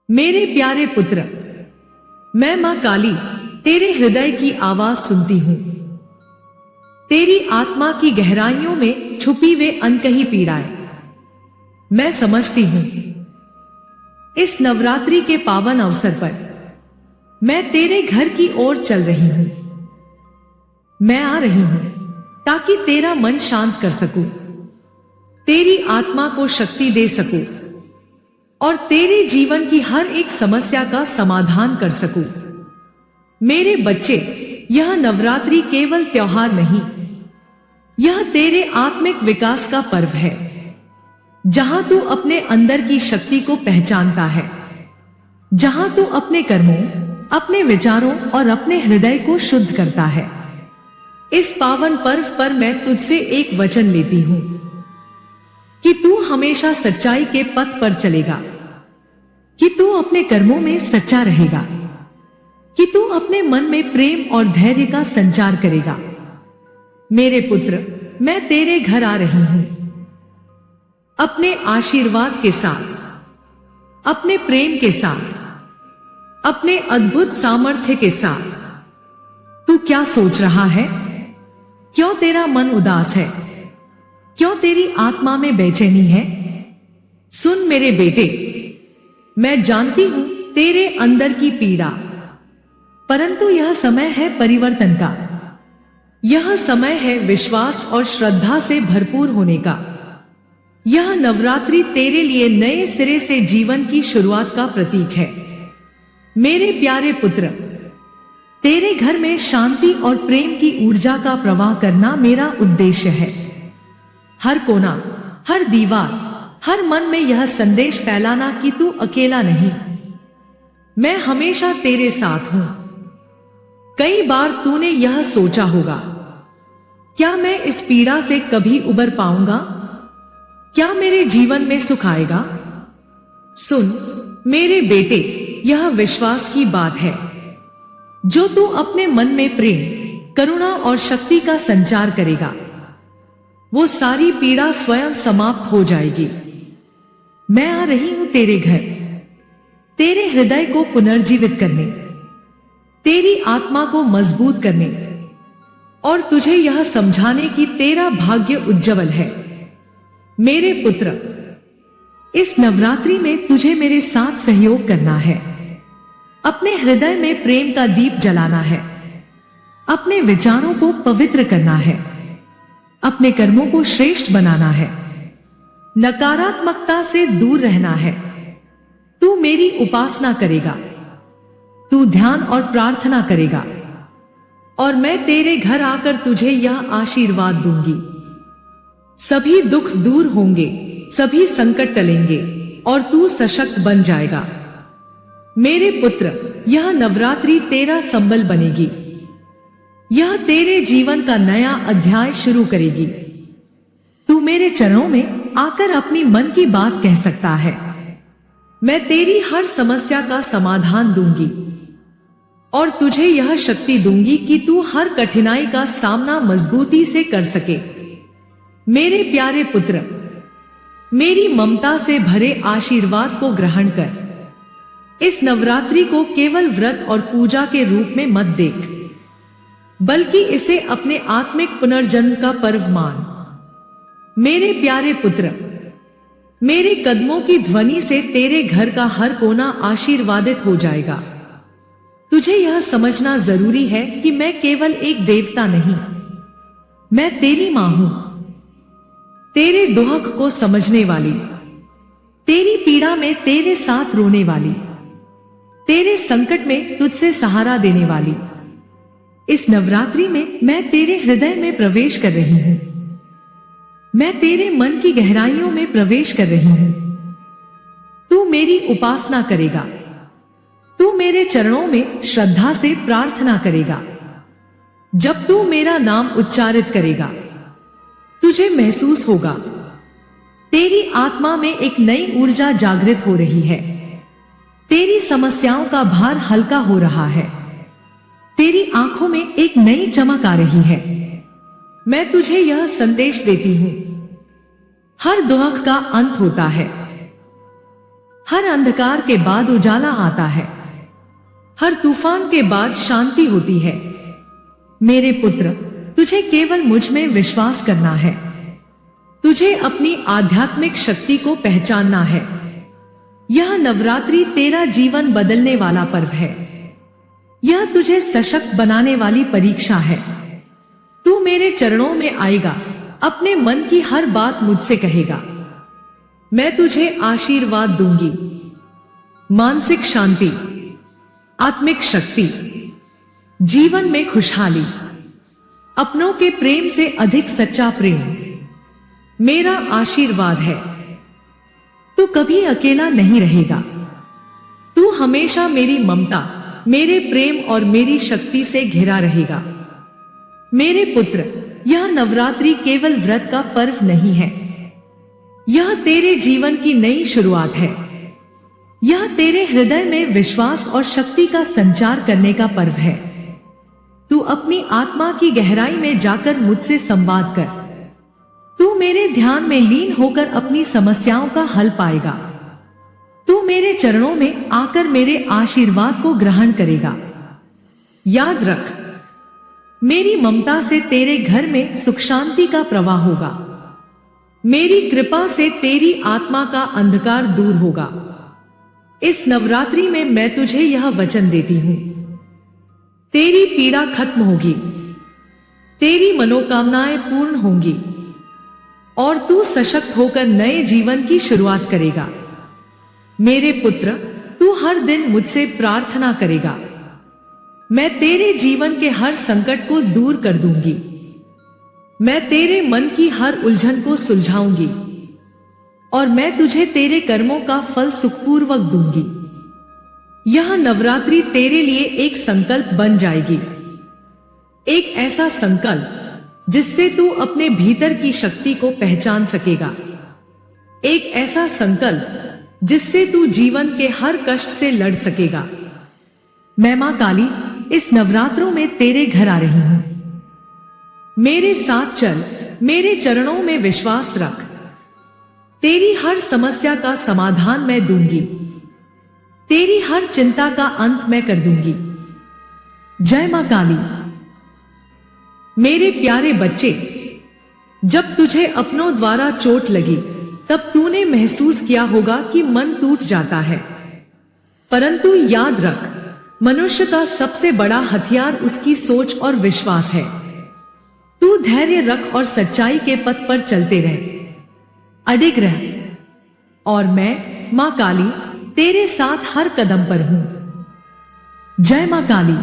मेरे प्यारे पुत्र, मैं मां काली तेरे हृदय की आवाज सुनती हूं। तेरी आत्मा की गहराइयों में छुपी वे अनकही पीड़ाएं मैं समझती हूं। इस नवरात्रि के पावन अवसर पर मैं तेरे घर की ओर चल रही हूं। मैं आ रही हूं ताकि तेरा मन शांत कर सकूं, तेरी आत्मा को शक्ति दे सकूं और तेरे जीवन की हर एक समस्या का समाधान कर सकूं। मेरे बच्चे, यह नवरात्रि केवल त्योहार नहीं, यह तेरे आत्मिक विकास का पर्व है, जहां तू अपने अंदर की शक्ति को पहचानता है, जहां तू अपने कर्मों, अपने विचारों और अपने हृदय को शुद्ध करता है। इस पावन पर्व पर मैं तुझसे एक वचन लेती हूं कि तू हमेशा सच्चाई के पथ पर चलेगा, कि तू अपने कर्मों में सच्चा रहेगा, कि तू अपने मन में प्रेम और धैर्य का संचार करेगा। मेरे पुत्र, मैं तेरे घर आ रही हूं अपने आशीर्वाद के साथ, अपने प्रेम के साथ, अपने अद्भुत सामर्थ्य के साथ। तू क्या सोच रहा है? क्यों तेरा मन उदास है? क्यों तेरी आत्मा में बेचैनी है? सुन मेरे बेटे, मैं जानती हूं तेरे अंदर की पीड़ा, परंतु यह समय है परिवर्तन का। यह समय है विश्वास और श्रद्धा से भरपूर होने का। यह नवरात्रि तेरे लिए नए सिरे से जीवन की शुरुआत का प्रतीक है। मेरे प्यारे पुत्र, तेरे घर में शांति और प्रेम की ऊर्जा का प्रवाह करना मेरा उद्देश्य है। हर कोना, हर दीवार, हर मन में यह संदेश फैलाना कि तू अकेला नहीं, मैं हमेशा तेरे साथ हूं। कई बार तूने यह सोचा होगा, क्या मैं इस पीड़ा से कभी उबर पाऊंगा? क्या मेरे जीवन में सुख आएगा? सुन मेरे बेटे, यह विश्वास की बात है। जो तू अपने मन में प्रेम, करुणा और शक्ति का संचार करेगा, वो सारी पीड़ा स्वयं समाप्त हो जाएगी। मैं आ रही हूं तेरे घर, तेरे हृदय को पुनर्जीवित करने, तेरी आत्मा को मजबूत करने और तुझे यह समझाने कि तेरा भाग्य उज्जवल है। मेरे पुत्र, इस नवरात्रि में तुझे मेरे साथ सहयोग करना है। अपने हृदय में प्रेम का दीप जलाना है, अपने विचारों को पवित्र करना है, अपने कर्मों को श्रेष्ठ बनाना है, नकारात्मकता से दूर रहना है। तू मेरी उपासना करेगा, तू ध्यान और प्रार्थना करेगा और मैं तेरे घर आकर तुझे यह आशीर्वाद दूंगी। सभी दुख दूर होंगे, सभी संकट टलेंगे और तू सशक्त बन जाएगा। मेरे पुत्र, यह नवरात्रि तेरा संबल बनेगी। यह तेरे जीवन का नया अध्याय शुरू करेगी। तू मेरे चरणों में आकर अपनी मन की बात कह सकता है। मैं तेरी हर समस्या का समाधान दूंगी और तुझे यह शक्ति दूंगी कि तू हर कठिनाई का सामना मजबूती से कर सके। मेरे प्यारे पुत्र, मेरी ममता से भरे आशीर्वाद को ग्रहण कर। इस नवरात्रि को केवल व्रत और पूजा के रूप में मत देख, बल्कि इसे अपने आत्मिक पुनर्जन्म का पर्व मान। मेरे प्यारे पुत्र, मेरे कदमों की ध्वनि से तेरे घर का हर कोना आशीर्वादित हो जाएगा। तुझे यह समझना जरूरी है कि मैं केवल एक देवता नहीं, मैं तेरी मां हूं, तेरे दुख को समझने वाली, तेरी पीड़ा में तेरे साथ रोने वाली, तेरे संकट में तुझसे सहारा देने वाली। इस नवरात्रि में मैं तेरे हृदय में प्रवेश कर रही हूं, मैं तेरे मन की गहराइयों में प्रवेश कर रही हूं। तू मेरी उपासना करेगा, तू मेरे चरणों में श्रद्धा से प्रार्थना करेगा। जब तू मेरा नाम उच्चारित करेगा, तुझे महसूस होगा तेरी आत्मा में एक नई ऊर्जा जागृत हो रही है। तेरी समस्याओं का भार हल्का हो रहा है, तेरी आंखों में एक नई चमक आ रही है। मैं तुझे यह संदेश देती हूं, हर दुख का अंत होता है, हर अंधकार के बाद उजाला आता है, हर तूफान के बाद शांति होती है। मेरे पुत्र, तुझे केवल मुझ में विश्वास करना है। तुझे अपनी आध्यात्मिक शक्ति को पहचानना है। यह नवरात्रि तेरा जीवन बदलने वाला पर्व है। यह तुझे सशक्त बनाने वाली परीक्षा है। तू मेरे चरणों में आएगा, अपने मन की हर बात मुझसे कहेगा। मैं तुझे आशीर्वाद दूंगी, मानसिक शांति, आत्मिक शक्ति, जीवन में खुशहाली, अपनों के प्रेम से अधिक सच्चा प्रेम मेरा आशीर्वाद है। तू कभी अकेला नहीं रहेगा। तू हमेशा मेरी ममता, मेरे प्रेम और मेरी शक्ति से घिरा रहेगा। मेरे पुत्र, यह नवरात्रि केवल व्रत का पर्व नहीं है। यह तेरे जीवन की नई शुरुआत है। यह तेरे हृदय में विश्वास और शक्ति का संचार करने का पर्व है। तू अपनी आत्मा की गहराई में जाकर मुझसे संवाद कर। तू मेरे ध्यान में लीन होकर अपनी समस्याओं का हल पाएगा। तू मेरे चरणों में आकर मेरे आशीर्वाद को ग्रहण करेगा। याद रख, मेरी ममता से तेरे घर में सुख शांति का प्रवाह होगा। मेरी कृपा से तेरी आत्मा का अंधकार दूर होगा। इस नवरात्रि में मैं तुझे यह वचन देती हूं, तेरी पीड़ा खत्म होगी, तेरी मनोकामनाएं पूर्ण होंगी और तू सशक्त होकर नए जीवन की शुरुआत करेगा। मेरे पुत्र, तू हर दिन मुझसे प्रार्थना करेगा। मैं तेरे जीवन के हर संकट को दूर कर दूंगी। मैं तेरे मन की हर उलझन को सुलझाऊंगी और मैं तुझे तेरे कर्मों का फल सुखपूर्वक दूंगी। यह नवरात्रि तेरे लिए एक संकल्प बन जाएगी, एक ऐसा संकल्प जिससे तू अपने भीतर की शक्ति को पहचान सकेगा, एक ऐसा संकल्प जिससे तू जीवन के हर कष्ट से लड़ सकेगा। मैं मां काली इस नवरात्रों में तेरे घर आ रही हूं। मेरे साथ चल, मेरे चरणों में विश्वास रख। तेरी हर समस्या का समाधान मैं दूंगी। तेरी हर चिंता का अंत मैं कर दूंगी। जय मां काली। मेरे प्यारे बच्चे, जब तुझे अपनों द्वारा चोट लगी तब तूने महसूस किया होगा कि मन टूट जाता है, परंतु याद रख, मनुष्य का सबसे बड़ा हथियार उसकी सोच और विश्वास है। तू धैर्य रख और सच्चाई के पथ पर चलते रह, अडिग रह, और मैं मां काली तेरे साथ हर कदम पर हूं। जय मां काली।